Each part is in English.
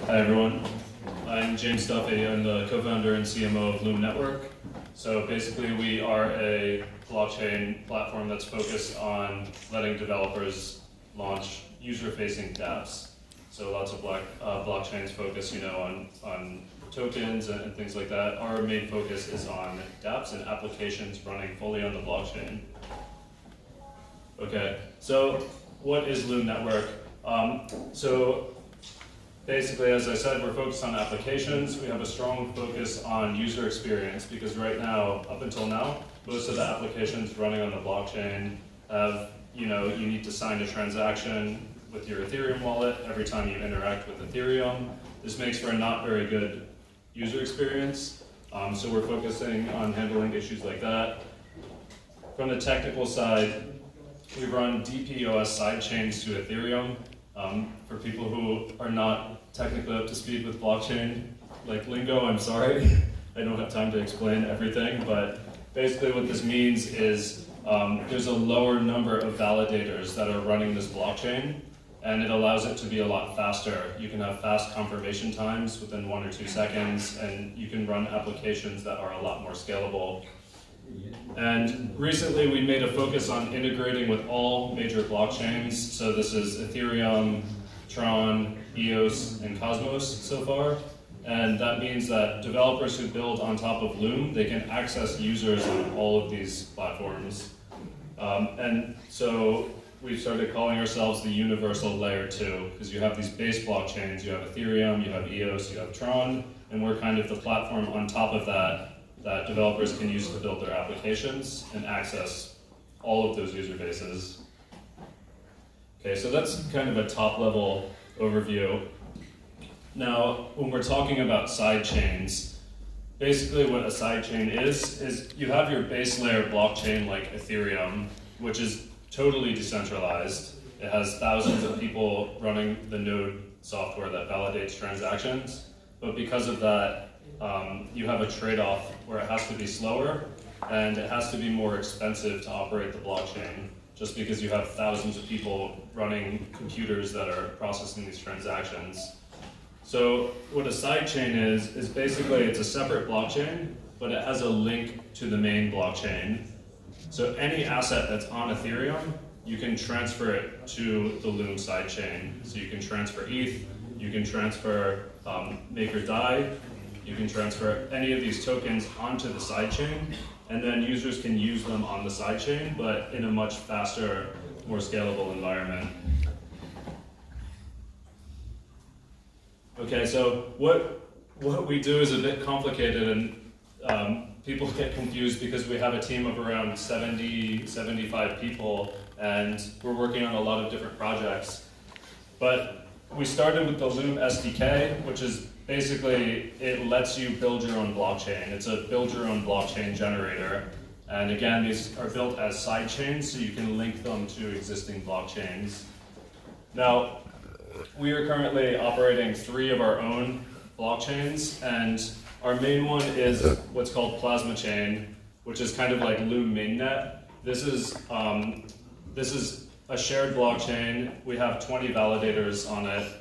Hi everyone, I'm James Duffy. I'm the co-founder and CMO of Loom Network. So basically we are a blockchain platform that's focused on letting developers launch user-facing dApps. So lots of blockchains focus on tokens and things like that. Our main focus is on dApps and applications running fully on the blockchain. Okay, so what is Loom Network? So basically, as I said, we're focused on applications. We have a strong focus on user experience because right now, up until now, most of the applications running on the blockchain have, you need to sign a transaction with your Ethereum wallet every time you interact with Ethereum. This makes for a not very good user experience. So we're focusing on handling issues like that. From the technical side, we run DPoS sidechains to Ethereum. For people who are not technically up to speed with blockchain, like lingo, I'm sorry. I don't have time to explain everything, but basically what this means is there's a lower number of validators that are running this blockchain, and it allows it to be a lot faster. You can have fast confirmation times within 1 or 2 seconds, and you can run applications that are a lot more scalable. And recently we made a focus on integrating with all major blockchains. So this is Ethereum, Tron, EOS, and Cosmos so far. And that means that developers who build on top of Loom, they can access users on all of these platforms. And so we've started calling ourselves the universal layer 2, because you have these base blockchains, you have Ethereum, you have EOS, you have Tron, and we're kind of the platform on top of that developers can use to build their applications and access all of those user bases. Okay, so that's kind of a top level overview. Now, when we're talking about sidechains, basically what a sidechain is you have your base layer blockchain like Ethereum, which is totally decentralized. It has thousands of people running the node software that validates transactions, but because of that, you have a trade-off where it has to be slower and it has to be more expensive to operate the blockchain, just because you have thousands of people running computers that are processing these transactions. So what a sidechain is basically it's a separate blockchain, but it has a link to the main blockchain. So any asset that's on Ethereum, you can transfer it to the Loom sidechain. So you can transfer ETH, you can transfer Make or Die, you can transfer any of these tokens onto the sidechain, and then users can use them on the sidechain, but in a much faster, more scalable environment. Okay, so what we do is a bit complicated, and people get confused because we have a team of around 75 people, and we're working on a lot of different projects. But we started with the Loom SDK, which is basically, it lets you build your own blockchain. It's a build your own blockchain generator. And again, these are built as sidechains, so you can link them to existing blockchains. Now, we are currently operating 3 of our own blockchains, and our main one is what's called Plasma Chain, which is kind of like Loom mainnet. This is a shared blockchain. We have 20 validators on it,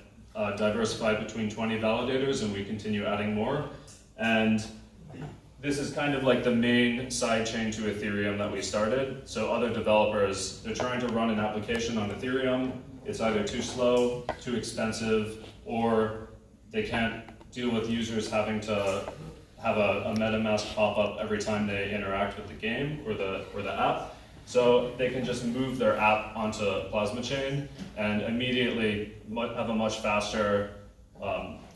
diversified between 20 validators, and we continue adding more. And this is kind of like the main sidechain to Ethereum that we started. So other developers, they're trying to run an application on Ethereum. It's either too slow, too expensive, or they can't deal with users having to have a MetaMask pop up every time they interact with the game or the app. So they can just move their app onto Plasma Chain and immediately have a much faster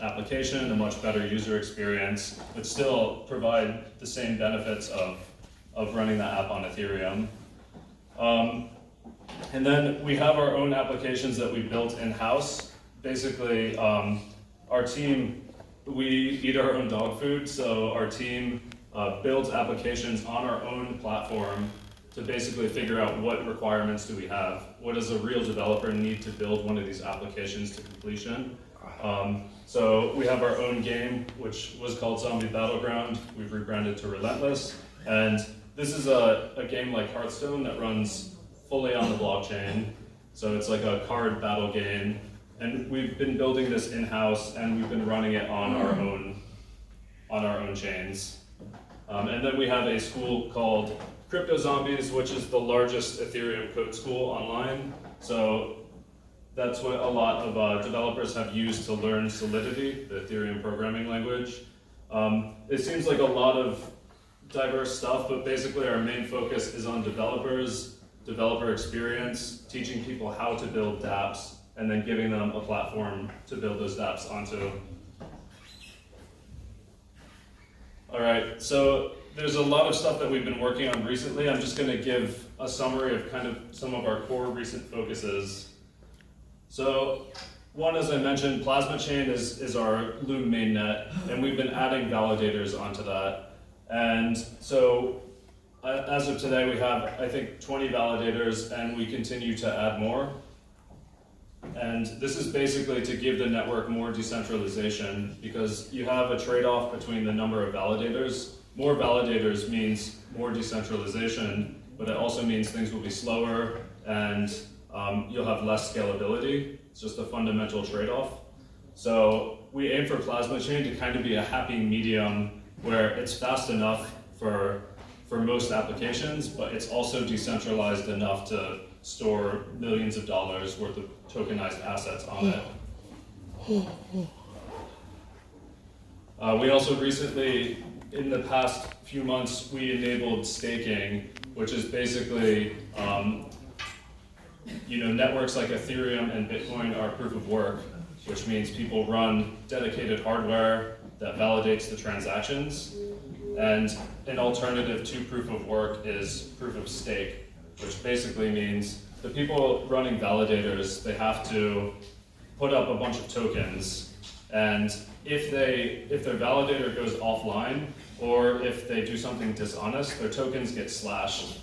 application, a much better user experience, but still provide the same benefits of running the app on Ethereum. And then we have our own applications that we built in-house. Basically, our team, we eat our own dog food, so our team builds applications on our own platform to basically figure out what requirements do we have. What does a real developer need to build one of these applications to completion? So we have our own game, which was called Zombie Battleground. We've rebranded to Relentless. And this is a game like Hearthstone that runs fully on the blockchain. So it's like a card battle game. And we've been building this in-house, and we've been running it on our own chains. And then we have a school called Crypto Zombies, which is the largest Ethereum code school online. So that's what a lot of developers have used to learn Solidity, the Ethereum programming language. It seems like a lot of diverse stuff, but basically our main focus is on developers, developer experience, teaching people how to build dApps, and then giving them a platform to build those dApps onto. All right, so there's a lot of stuff that we've been working on recently. I'm just going to give a summary of kind of some of our core recent focuses. So one, as I mentioned, Plasma Chain is our Loom mainnet, and we've been adding validators onto that. And so as of today, we have, I think, 20 validators, and we continue to add more. And this is basically to give the network more decentralization, because you have a trade-off between the number of validators. More validators means more decentralization, but it also means things will be slower and you'll have less scalability. It's just a fundamental trade-off. So we aim for Plasma Chain to kind of be a happy medium where it's fast enough for most applications, but it's also decentralized enough to store millions of dollars worth of tokenized assets on it. We also recently, in the past few months, we enabled staking, which is basically, networks like Ethereum and Bitcoin are proof of work, which means people run dedicated hardware that validates the transactions. And an alternative to proof of work is proof of stake, which basically means the people running validators, they have to put up a bunch of tokens, and if their validator goes offline, or if they do something dishonest, their tokens get slashed,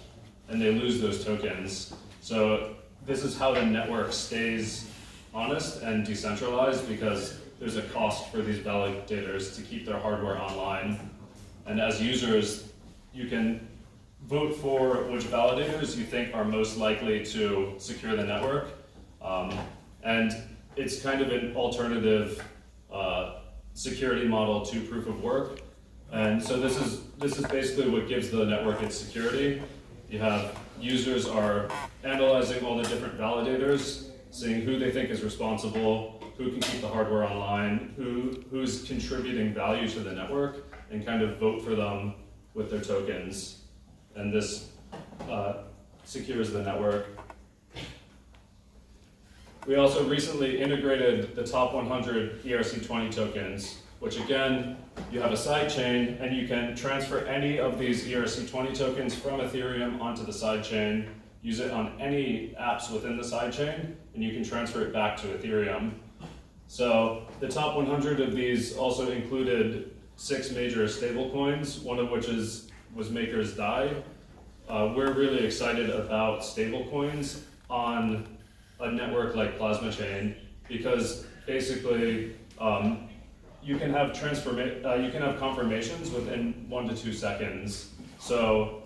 and they lose those tokens. So this is how the network stays honest and decentralized, because there's a cost for these validators to keep their hardware online. And as users, you can vote for which validators you think are most likely to secure the network. And it's kind of an alternative security model to proof of work. And so this is basically what gives the network its security. You have users are analyzing all the different validators, seeing who they think is responsible, who can keep the hardware online, who's contributing value to the network, and kind of vote for them with their tokens. And this secures the network. We also recently integrated the top 100 ERC20 tokens, which again, you have a side chain, and you can transfer any of these ERC20 tokens from Ethereum onto the side chain, use it on any apps within the side chain, and you can transfer it back to Ethereum. So the top 100 of these also included 6 major stablecoins, one of which was Maker's DAI. We're really excited about stablecoins on a network like Plasma Chain, because basically you can have confirmations within 1 to 2 seconds. So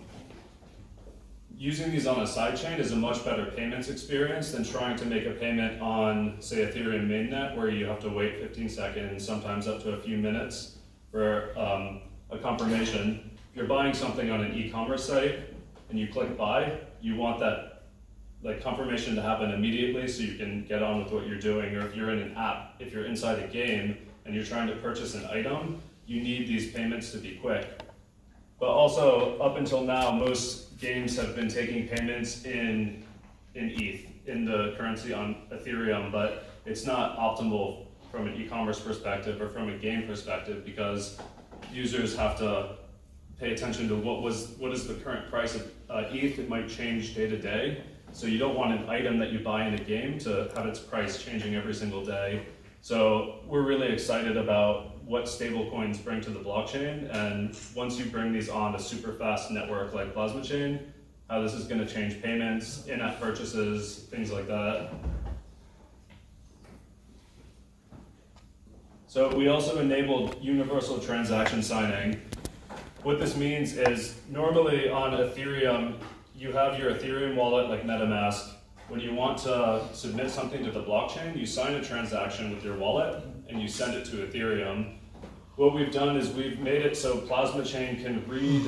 using these on a sidechain is a much better payments experience than trying to make a payment on, say, Ethereum mainnet, where you have to wait 15 seconds, sometimes up to a few minutes for a confirmation. If you're buying something on an e-commerce site and you click buy, you want that confirmation to happen immediately so you can get on with what you're doing. Or if you're in an app, if you're inside a game and you're trying to purchase an item, you need these payments to be quick. But also, up until now, most games have been taking payments in ETH, in the currency on Ethereum, but it's not optimal from an e-commerce perspective or from a game perspective, because users have to pay attention to what is the current price of ETH. It might change day to day. So you don't want an item that you buy in a game to have its price changing every single day. So we're really excited about what stablecoins bring to the blockchain, and once you bring these on a super fast network like Plasma Chain, how this is going to change payments, in-app purchases, things like that. So we also enabled universal transaction signing. What this means is, normally on Ethereum, you have your Ethereum wallet like MetaMask, when you want to submit something to the blockchain, you sign a transaction with your wallet and you send it to Ethereum. What we've done is we've made it so Plasma Chain can read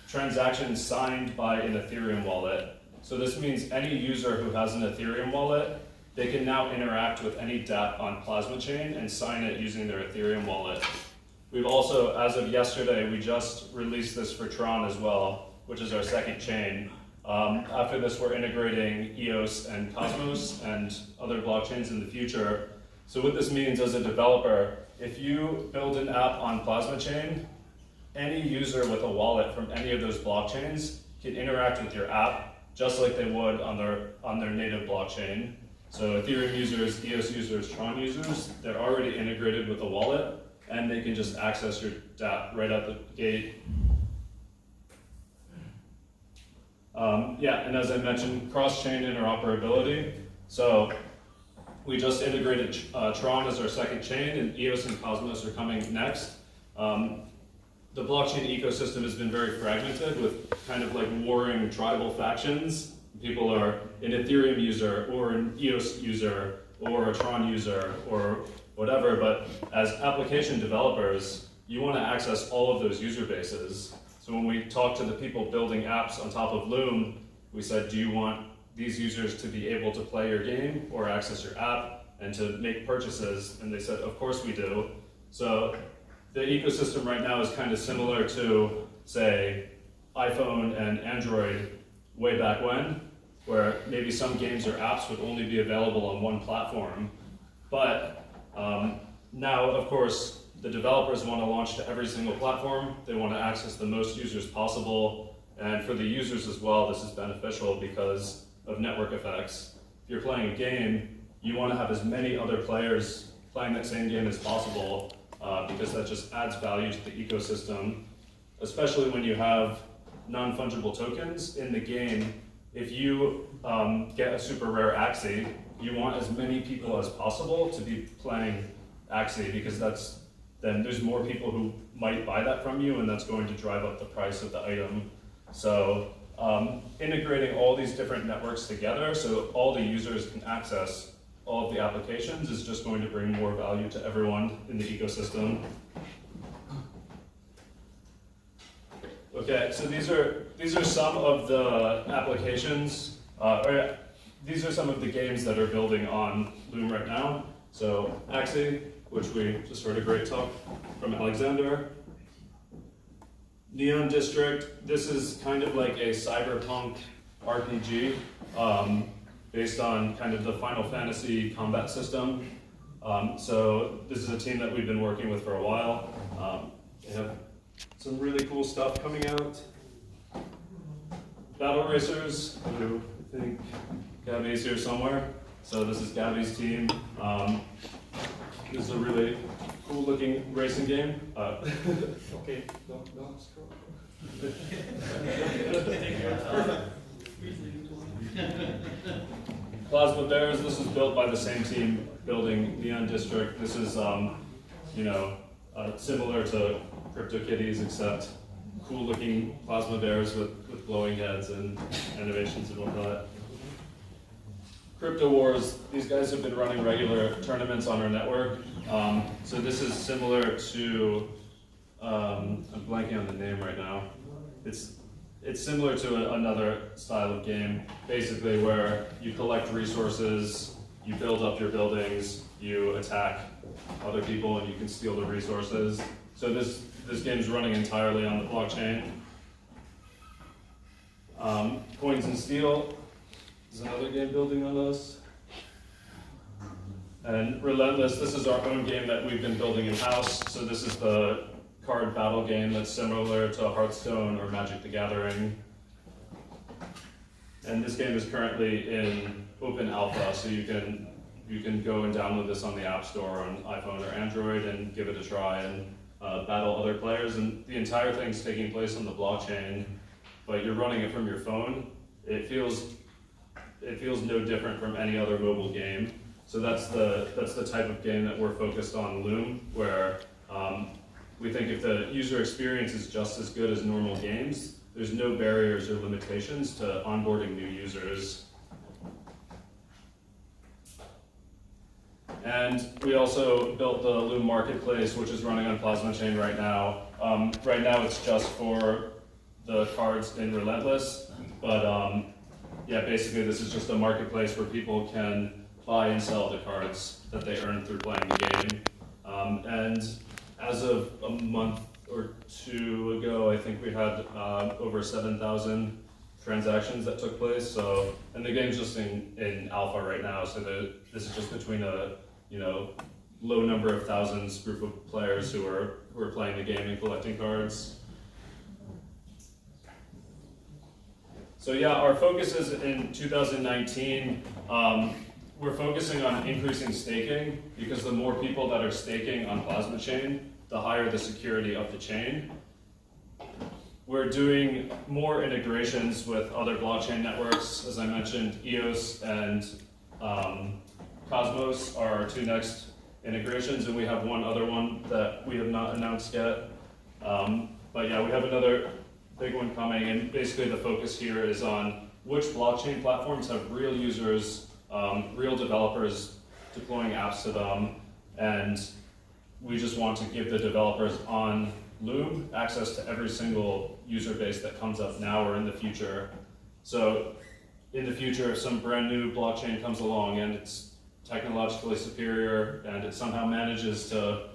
transactions signed by an Ethereum wallet. So this means any user who has an Ethereum wallet, they can now interact with any dApp on Plasma Chain and sign it using their Ethereum wallet. We've also, as of yesterday, we just released this for Tron as well, which is our second chain. After this, we're integrating EOS and Cosmos and other blockchains in the future. So what this means as a developer, if you build an app on Plasma Chain, any user with a wallet from any of those blockchains can interact with your app just like they would on their native blockchain. So Ethereum users, EOS users, Tron users, they're already integrated with a wallet, and they can just access your dApp right out the gate. And as I mentioned, cross-chain interoperability. So we just integrated Tron as our second chain, and EOS and Cosmos are coming next. The blockchain ecosystem has been very fragmented with kind of like warring tribal factions. People are an Ethereum user or an EOS user or a Tron user or whatever, but as application developers, you want to access all of those user bases. So when we talked to the people building apps on top of Loom, we said, do you want these users to be able to play your game or access your app and to make purchases? And they said, of course we do. So the ecosystem right now is kind of similar to, say, iPhone and Android way back when, where maybe some games or apps would only be available on one platform. But now, of course, the developers want to launch to every single platform. They want to access the most users possible. And for the users as well, this is beneficial because of network effects. If you're playing a game, you want to have as many other players playing that same game as possible because that just adds value to the ecosystem, especially when you have non-fungible tokens in the game. If you get a super rare Axie, you want as many people as possible to be playing Axie because then there's more people who might buy that from you, and that's going to drive up the price of the item. So integrating all these different networks together so all the users can access all of the applications is just going to bring more value to everyone in the ecosystem. Okay, so these are some of the applications, these are some of the games that are building on Loom right now. So Axie, which we just heard a great talk from Alexander. Neon District, this is kind of like a cyberpunk RPG based on kind of the Final Fantasy combat system. So this is a team that we've been working with for a while. They have some really cool stuff coming out. Battle Racers, who I think Gabby's here somewhere. So this is Gabby's team. This is a really cool looking racing game. Okay, don't scroll. Plasma Bears, this is built by the same team building Neon District. This is, similar to CryptoKitties, except cool looking Plasma Bears with glowing heads and animations and whatnot. Crypto Wars, these guys have been running regular tournaments on our network. So this is similar to, I'm blanking on the name right now. It's similar to another style of game, basically where you collect resources, you build up your buildings, you attack other people, and you can steal the resources. So this game is running entirely on the blockchain. Coins and Steel is another game building on us. And Relentless, this is our own game that we've been building in-house. So this is the card battle game that's similar to Hearthstone or Magic the Gathering. And this game is currently in open alpha, so you can go and download this on the App Store on iPhone or Android and give it a try and battle other players. And the entire thing's taking place on the blockchain, but you're running it from your phone. It feels no different from any other mobile game. So that's the type of game that we're focused on Loom, where we think if the user experience is just as good as normal games, there's no barriers or limitations to onboarding new users. And we also built the Loom Marketplace, which is running on Plasma Chain right now. Right now it's just for the cards in Relentless, but yeah, basically this is just a marketplace where people can buy and sell the cards that they earn through playing the game. And as of a month or two ago, I think we had over 7,000 transactions that took place. So, and the game's just in alpha right now, so this is just between a low number of thousands group of players who are playing the game and collecting cards. So yeah, our focus is in 2019. We're focusing on increasing staking, because the more people that are staking on Plasma Chain, the higher the security of the chain. We're doing more integrations with other blockchain networks. As I mentioned, EOS and Cosmos are our two next integrations, and we have one other one that we have not announced yet. But yeah, we have another big one coming, and basically the focus here is on which blockchain platforms have real users, real developers deploying apps to them, and we just want to give the developers on Loom access to every single user base that comes up now or in the future. So in the future, if some brand new blockchain comes along and it's technologically superior and it somehow manages to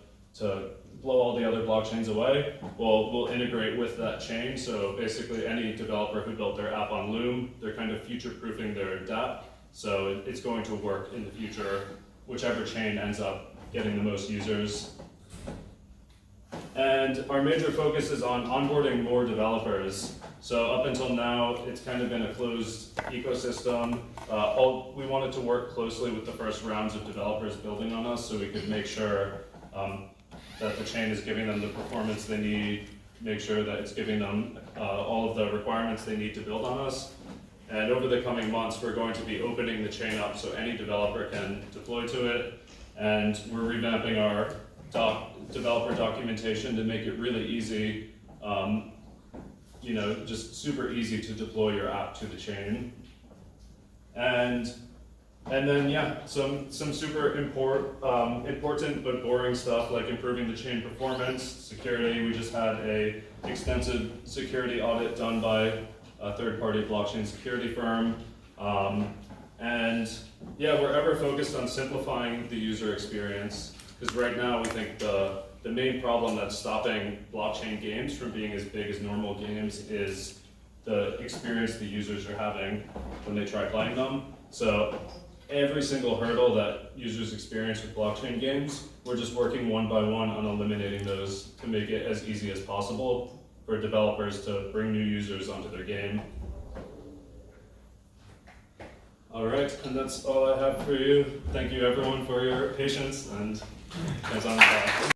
blow all the other blockchains away, we'll integrate with that chain. So basically any developer who built their app on Loom, they're kind of future-proofing their dApp. So it's going to work in the future, whichever chain ends up getting the most users. And our major focus is on onboarding more developers. So up until now, it's kind of been a closed ecosystem. We wanted to work closely with the first rounds of developers building on us, so we could make sure that the chain is giving them the performance they need, make sure that it's giving them all of the requirements they need to build on us. And over the coming months, we're going to be opening the chain up so any developer can deploy to it. And we're revamping our developer documentation to make it really easy, just super easy to deploy your app to the chain. And then yeah, some super important but boring stuff like improving the chain performance, security. We just had a extensive security audit done by a third-party blockchain security firm. And yeah, we're ever focused on simplifying the user experience, because right now we think the main problem that's stopping blockchain games from being as big as normal games is the experience the users are having when they try playing them. So every single hurdle that users experience with blockchain games, we're just working one by one on eliminating those to make it as easy as possible for developers to bring new users onto their game. All right, and that's all I have for you. Thank you everyone for your patience, and hands on the